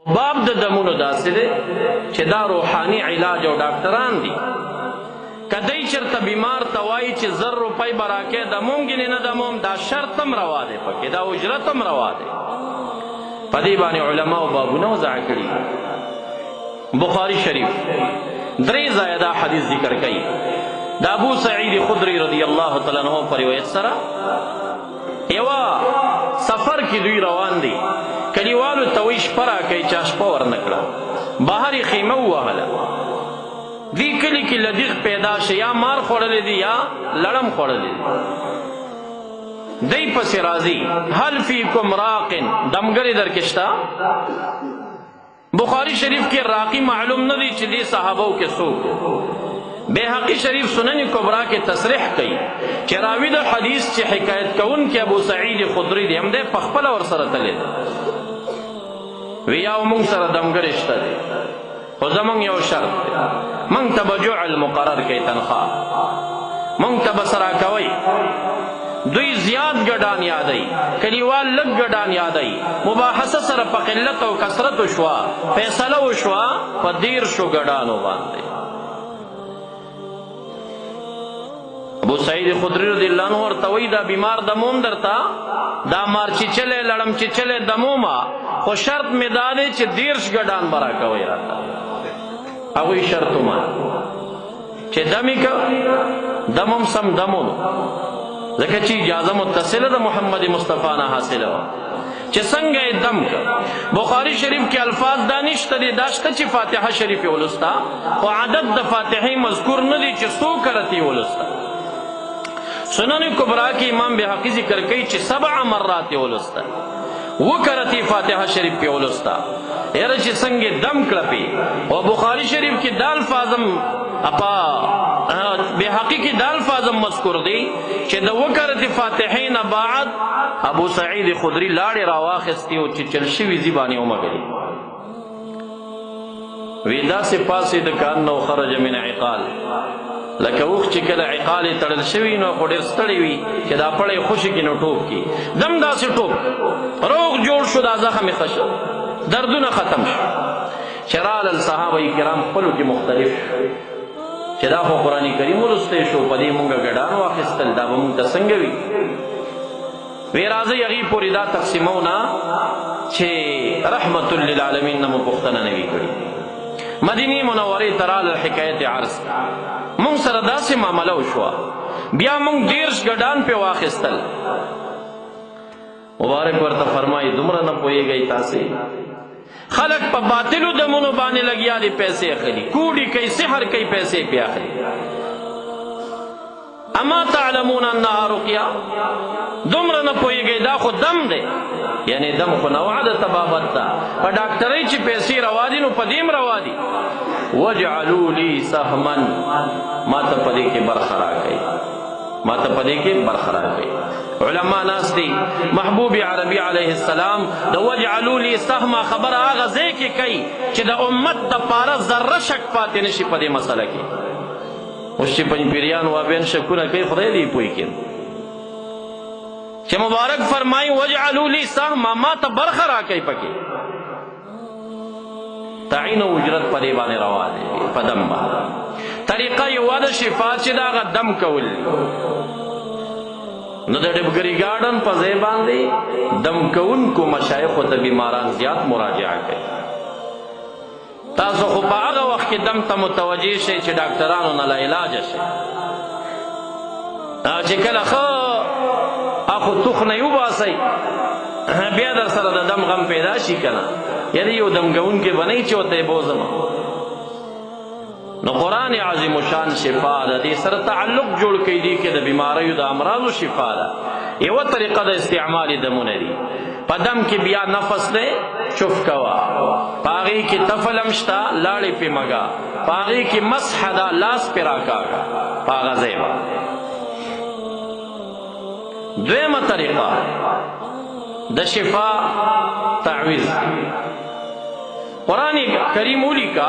باب د دمونو داسې دی چې دا روحاني علاج او ډاکټران دي. که دی چېرته بیمار ته وایي چې 1000 روپۍ به راکې دموم ګینې نه دموم، دا شرط هم روا دی پکې، دا اجرت هم روا دی. په دې باندې علماو بابونه وضع کړي. بخاري شریف 3 ځایه دا حدیث ذکر کوي. د ابو سعید خدری رضی الله تعالی عنہ په روایت سره یوه سفر کې دوی روان دي، کلیوالو ته وایي شپه راکئ، چا شپه ورنه کړه، بهر یې خیمه ووهله. دې کلي کې لدیغ پیدا شه، یا مار خوړلی دی یا لړم خوړلی دی. دی پسې راځي، هل فیکم راقن، دمګرې در کې شته؟ بخاری شریف کې راقی معلوم نه دی چې دې صحابو کې څوک. بیهقی شریف سنن کبرا کې تصریح کوي چې راوی د حدیث چې حکایت کوون کې ابو سعید خدری دی، هم دی پخپله ورسره تللی دی. وی یاو مونږ سره دمګرې شته دی، خو زمونږ یو شرط دی، مونږ ته به جعل مقرر کوي، تنخواه مونږ ته به سره کوئ. دوی زیات ګډان یادوي، کلیوال لږ ګډان یادوي. مباحثه سره په قلت او کثرت وشوه، فیصله وشوه په 13 ګډانو باندې. ابو سعید خدری رضی الله عنه ورته وایي دا بیمار دموم درته، دا مار چیچلی لړم چیچلی دمومه، خو شرط مې دا دی چې 13 ګډان به راکوئ راته. هغوی شرط ومانه چې دم یې که دمم سم دمونو، ځکه چې اجازه متصله د محمد مصطفی نه حاصله وه چې څنګه یې دم که. بخاري شریف کې الفاظ دا نشته دی، دا شته چې فاتحه شریف یې ولسته، خو عدد د فاتحې مذکور نه دی چې څو کرت یې ولسته. سنن کبرا کې امام بیهقی ذکر کوي چې 7 مرات یې ولسته، 2 کرت یې فاتحه شریف کې ولسته. یاره چې څنګه دم کړپې. او بخاري شریف کې دا الفاظم بیهقی کې دا الفاظم مذکور دی چې د 2 کرت فاتحې نه بعد ابو سعید خدری لاړې راواخیستې او چې چل شوي ځي باندې ومږلي. وی داسې پاسېده کأنه خرج من عقال، لکه اوښ چې کله عقال یې تړل شوي نو خو ډېر ستړی وي چې دا پړی خوشي کړي نو ټوپ کړي، دم داسې ټوپ روغ جوړ شو، دا زخم یې ښه شو، دردونه ختم شو. چې رالل صحابه کرام خپلو کې مختلف شو چې دا خو قرآن کریم ولستی شو، په دې مونږ ګډان واخیستل، دا به مونږ ته څنګه وي؟ وی راځئ هغې پورې دا تقسیمونه چې رحمت للعالمین نه مو پوښتنه نه وي کړې. مدینې منورې ته رالل، حکایت عرض مونږ سره داسې معامله وشوه، بیا مونږ 13 ګډان پې واخیستل. مبارک ورته فرمایي دومره نه پوهېږئ تاسې، خلق په باطلو دمونو باندې لګیا دي، پیسې اخلي، کوډي کوي، سحر کوي، پیسې پې اخلي. اما تعلمون انها رقیه، دومره نه پوهېږئ دا خو دم دی، یعنی دم خو نوع د طبابت ده، په ډاکټرۍ چې پیسې روا دي نو په دې هم روا دي. وجعلوا لی سهما، ما ته په دې کې برخه راکئ، ما ته په دې کې برخه راکئ. علما ناس دي، محبوب عربي علیه السلام د وجعلوا لی سهما خبره هغه ځای کې کوي چې د امت دپاره ذره شک پاتې نشي په دې مسله کې. اوس چې پنجپیریان وابیان شکونه کوي، خدای دې پوه کړي چې مبارک فرمایي وجعلوا لی سهما، ما ته برخه راکئ پکې. تعین و اجرت په دې باندې روا دی، په دم باندې طریقه یوه د شفا چې د هغه دم کول دي. نو د ډبګري ګارډن په ځای باندې دم کوونکو مشایخو ته بیماران زیات مراجعه کوي. تاسو خو په هغه وخت کې دم ته متوجه شئ چې ډاکټرانو نه لاعلاجه شئ، چې کله ښه اخو تخنه یې وباسئ بیا در سره د دم غم پیدا شي که نه، یعنی یو دم کوونکی به نه وي چې ورته یې بوځمه. نو قرآن عظیم شان شفا ده، دې سره تعلق جوړ کړي دي کې د بیماریو د امراضو شفا ده. یوه طریقه د استعمال دمونه دي، په دم کې بیا نفس دی چف کوه، په هغې کې تفل هم شته، لاړې پې مږه، په هغې کې مسح ده، لاس پې راکاږه په هغه ځای باندې. دویمه طریقه د شفا تعویض، قرآن کریم ولیکا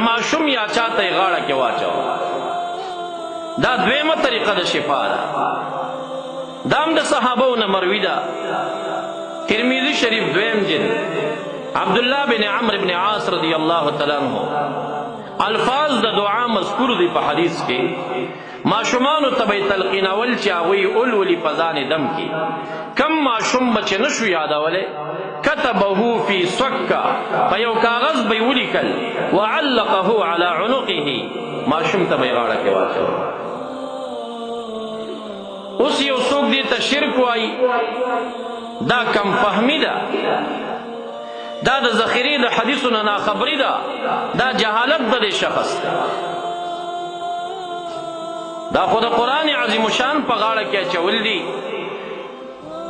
ماشوم یا چاته یې غاړه کې واچوه، دا دویمه طریقه د شفا ده. دا هم د صحابو نه مروي ده. ترمذي شریف 2 جلد عبداللہ بن عمرو بن عاص رضی اللہ تعالیٰ عنہ الفاظ د دعا مذکور دی په حدیث کې ماشومانو ته به تلقینول چې هغوی اولولي په ځان دم کې کم ماشوم به چې نشو یادولی كتبه في سکه په یو کاغذ به یې ولیکل وعلقه على عنقه ماشوم ته به یې غاړه کې واچول. اوس یو څوک دې ته شرک وایي دا کم فهمي ده، دا د ذخیرې د حدیثو نه ناخبري ده، دا جهالت د دې شخص ده. دا خو د قرآن عظیم الشان په غاړه کې اچول دي.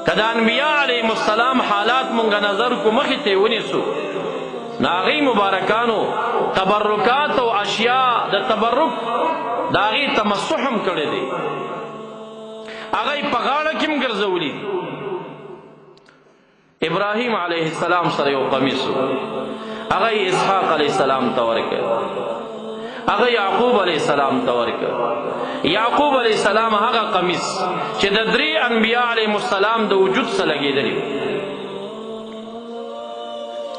که د انبیاء علیهم السلام حالات مونږ نظر کو مخې ته ونیسو نو هغې مبارکانو تبرکات او اشیاء د تبرک د هغې تمسح هم کړی دی، هغه یې په غاړه کې هم ګرځولي دي. ابراهیم علیه السلام سره یو قمیص و، هغه یې اسحاق علیه السلام ته ورکړ، هغه یعقوب علیه السلام ته ورکړ. یعقوب علیه السلام هغه قمیص چې د درې انبیاء علیهم السلام د وجود سره لګېدلی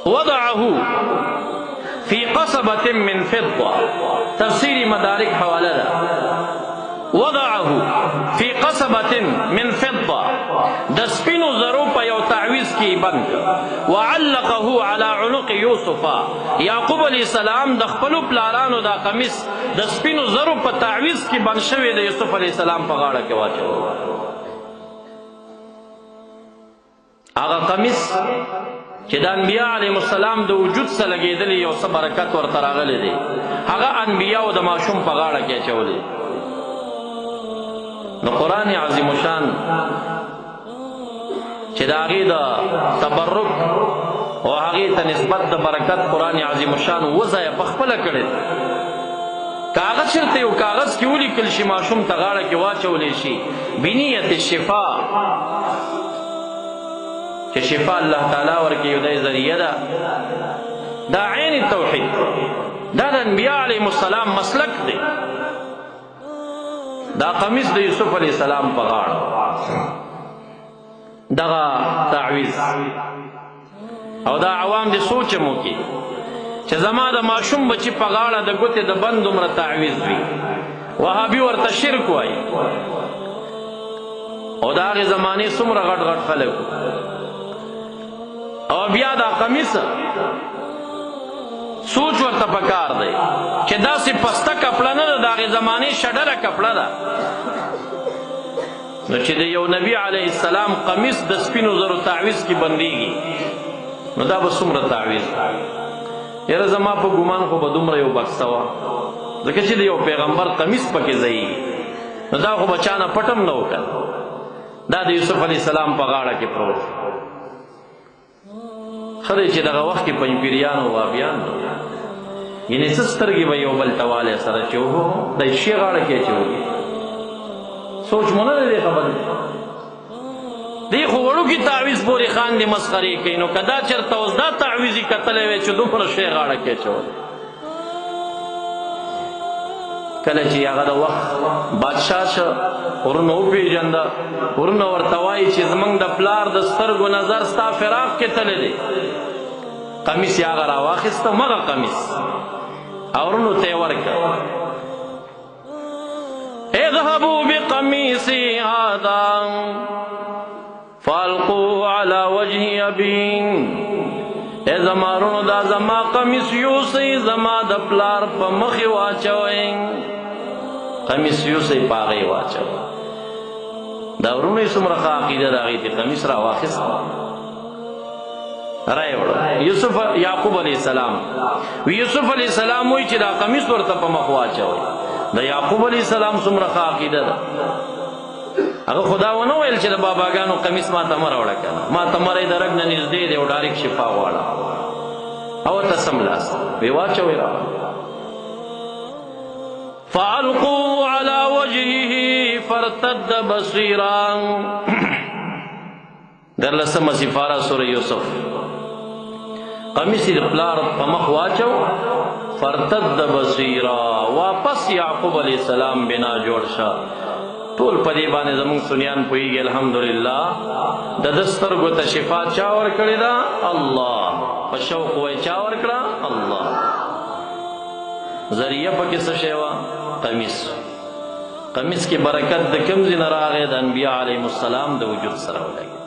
وضعه فی قصبة من فضة، تفسیری مدارک حواله ده. وضعه فی قصبة من فضة، د سپینو زرو په یو تعویز کې بند، وعلقه على عنق یوسف، یعقوب علیه السلام د خپلو پلارانو دا قمیص د سپینو زرو په تعویز کې بند شوی د یوسف علیه السلام په غاړه کې واچوه. هغه قمیص چې د انبیاء علیهم السلام د وجود سره لګېدلی یو څه برکت ورته راغلی دی، هغه انبیاءو د ماشوم په غاړه کې اچولی. نو قرآن عظیم الشان چې د هغې د تبرک او هغې ته نسبت د برکت قرآن عظیم الشان وځایه په خپله کړی دی. که هغه چېرته یو کاغذ کې ولیکل شي ماشوم ته غاړه کې واچولی شي بنیت شفا، چې شفا الله تعالی ورکړي یو دی ذریعه ده، دا عین توحید، دا د انبیاء علیهم السلام مسلک دی. دا قمیص د یوسف علیه السلام په غاړه، دغه تعویز، او دا عوام دې سوچ هم وکړي چې زما د ماشوم بچي په غاړه د ګوتې د بند دومره تعویز وي، وهابي ورته شرک وایي، او د هغې زمانې څومره غټ غټ خلک او بیا دا قمیص سوچ ورته پکار دی چې داسې پسته کپړه نه ده، د هغې زمانې شډره کپړه ده. نو چې د یو نبي علیه السلام قمیص د سپینو زرو تعویز کې بندېږي نو دا به څومره تعویز. یاره زما په ګمان خو به دومره یو بکسه وه، ځکه چې د یو پیغمبر قمیص پکې ځایږي نو دا خو به چا نه پټم نه وکړ، دا د یوسف علیه السلام په غاړه کې پروت. ښه دی چې دغه وخت کې پنجپیریان او وهابیان یعنې څه سترګې به یو بل ته والی سره چې اوهو د شي غاړه کې اچولي، سوچ مو نه دی دې خبرې. دی خو وړوکي تعویز پورې خاندې مسخرې کوي، نو که دا چېرته اوس دا تعویز یې کتلی وی چې دومره شی غاړه کې اچولی. کله چې هغه د وخت بادشاه شه ورونه وپېژنده، ورونه ورته وایي چې زموږ د پلار د سترګو نظر ستا فراق کې تللی دی. قمیص یې هغه راواخېسته، مغه قمیص او ورونو ته یې ورکړه. اذهبوا بقمیصي هذا فالقوه على وجه ابي، ای زما ورونو دا زما قمیص یوسئ زما د پلار په مخې واچوئ، قمیص یوسئ په هغې واچوئ. دا ورونو یې څومره ښه عقیده د هغې دې قمیص راواخېسته رای وړه. یوسف یعقوب علیه السلام یوسف علیه السلام وایي چې دا قمیص ورته په مخ واچوئ. د یعقوب علیه السلام څومره ښه عقیده ده، هغه خدا ونه ویل چې د باباګانو قمیص ما ته مه راوړه که نه، ما ته مری د رګ نه نږدې دی او ډایرکټ شفا غواړه، او ته سملاست وی واچوئ را. فالقوا على وجهه فارتد بصيرا، درلسمه سفاره سوره یوسف. قمیص د پلار په مخ واچو، فارتد بصیرا، واپس یعقوب علیہ السلام بنا جوړ شه. ټول په دې باندې زموږ سنیان پوهېږي الحمدلله. د ده سترګو ته شفا چا ورکړې ده؟ الله. په شوق وای چا ورکړه الله ذریعه پکې څه شی وه قمیص کې برکت د کوم ځای نه راغی د انبیا علیهم السلام د وجود سره ولګي